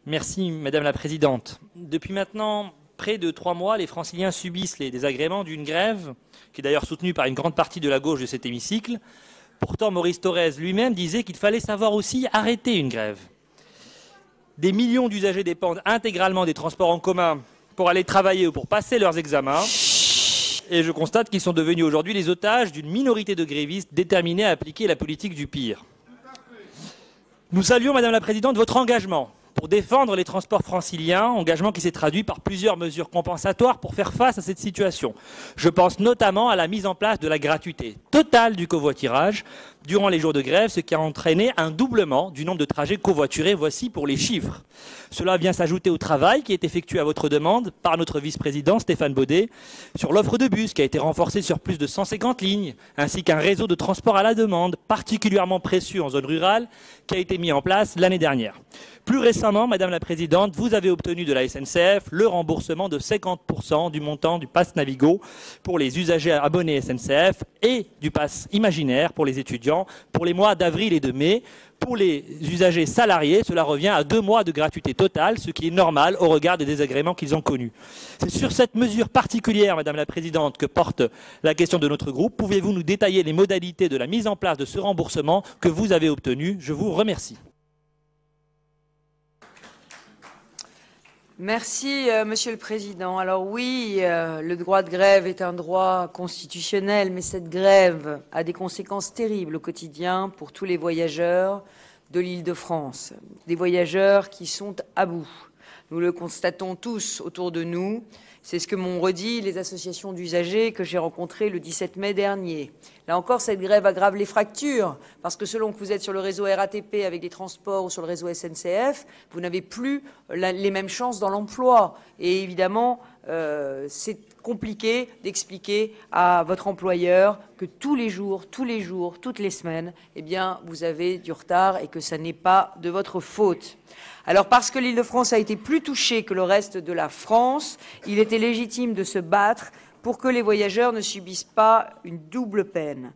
Merci, Madame la Présidente. Depuis maintenant près de 3 mois, les Franciliens subissent les désagréments d'une grève, qui est d'ailleurs soutenue par une grande partie de la gauche de cet hémicycle. Pourtant, Maurice Thorez lui-même disait qu'il fallait savoir aussi arrêter une grève. Des millions d'usagers dépendent intégralement des transports en commun pour aller travailler ou pour passer leurs examens. Et je constate qu'ils sont devenus aujourd'hui les otages d'une minorité de grévistes déterminés à appliquer la politique du pire. Nous saluons, Madame la Présidente, votre engagement pour défendre les transports franciliens, engagement qui s'est traduit par plusieurs mesures compensatoires pour faire face à cette situation. Je pense notamment à la mise en place de la gratuité totale du covoiturage durant les jours de grève, ce qui a entraîné un doublement du nombre de trajets covoiturés. Voici pour les chiffres. Cela vient s'ajouter au travail qui est effectué à votre demande par notre vice-président Stéphane Baudet sur l'offre de bus qui a été renforcée sur plus de 150 lignes, ainsi qu'un réseau de transport à la demande particulièrement précieux en zone rurale qui a été mis en place l'année dernière. Plus récemment, Madame la Présidente, vous avez obtenu de la SNCF le remboursement de 50% du montant du pass Navigo pour les usagers abonnés SNCF et du pass imaginaire pour les étudiants pour les mois d'avril et de mai. Pour les usagers salariés, cela revient à 2 mois de gratuité totale, ce qui est normal au regard des désagréments qu'ils ont connus. C'est sur cette mesure particulière, Madame la Présidente, que porte la question de notre groupe. Pouvez-vous nous détailler les modalités de la mise en place de ce remboursement que vous avez obtenu? Je vous remercie. Merci, Monsieur le Président. Alors oui, le droit de grève est un droit constitutionnel, mais cette grève a des conséquences terribles au quotidien pour tous les voyageurs de l'Île-de-France. Des voyageurs qui sont à bout. Nous le constatons tous autour de nous. C'est ce que m'ont redit les associations d'usagers que j'ai rencontrées le 17 mai dernier. Là encore, cette grève aggrave les fractures, parce que selon que vous êtes sur le réseau RATP avec des transports ou sur le réseau SNCF, vous n'avez plus les mêmes chances dans l'emploi. Et évidemment, c'est compliqué d'expliquer à votre employeur que tous les jours, toutes les semaines, eh bien, vous avez du retard et que ça n'est pas de votre faute. Alors, parce que l'Île-de-France a été plus touchée que le reste de la France, il était légitime de se battre pour que les voyageurs ne subissent pas une double peine.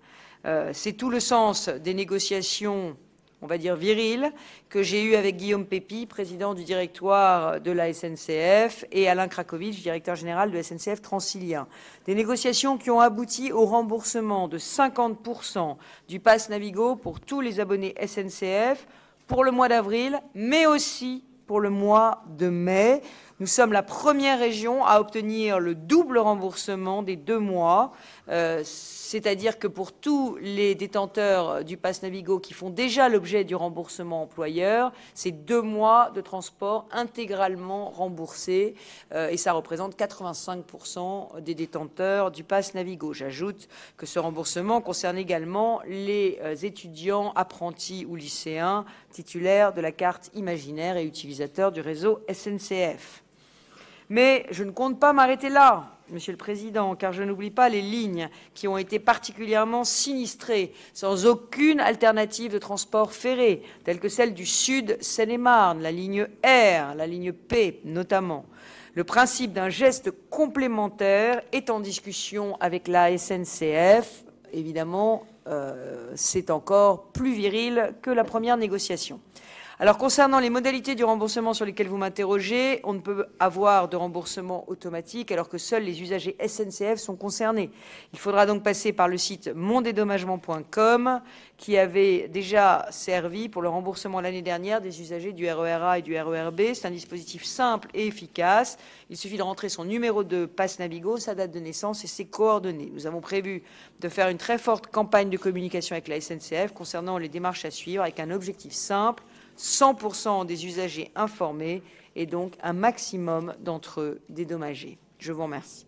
C'est tout le sens des négociations, on va dire viriles, que j'ai eues avec Guillaume Pépi, président du directoire de la SNCF, et Alain Krakowicz, directeur général de SNCF Transilien. Des négociations qui ont abouti au remboursement de 50% du pass Navigo pour tous les abonnés SNCF, pour le mois d'avril, mais aussi pour le mois de mai. Nous sommes la première région à obtenir le double remboursement des 2 mois, c'est-à-dire que pour tous les détenteurs du pass Navigo qui font déjà l'objet du remboursement employeur, c'est 2 mois de transport intégralement remboursés et ça représente 85% des détenteurs du pass Navigo. J'ajoute que ce remboursement concerne également les étudiants, apprentis ou lycéens titulaires de la carte imaginaire et utilisateurs du réseau SNCF. Mais je ne compte pas m'arrêter là, Monsieur le Président, car je n'oublie pas les lignes qui ont été particulièrement sinistrées, sans aucune alternative de transport ferré, telle que celle du Sud Seine-et-Marne, la ligne R, la ligne P notamment. Le principe d'un geste complémentaire est en discussion avec la SNCF. Évidemment, c'est encore plus viril que la première négociation. Alors, concernant les modalités du remboursement sur lesquelles vous m'interrogez, on ne peut avoir de remboursement automatique alors que seuls les usagers SNCF sont concernés. Il faudra donc passer par le site mondédommagement.com qui avait déjà servi pour le remboursement l'année dernière des usagers du RER A et du RER B. C'est un dispositif simple et efficace. Il suffit de rentrer son numéro de pass Navigo, sa date de naissance et ses coordonnées. Nous avons prévu de faire une très forte campagne de communication avec la SNCF concernant les démarches à suivre avec un objectif simple: 100% des usagers informés et donc un maximum d'entre eux dédommagés. Je vous remercie.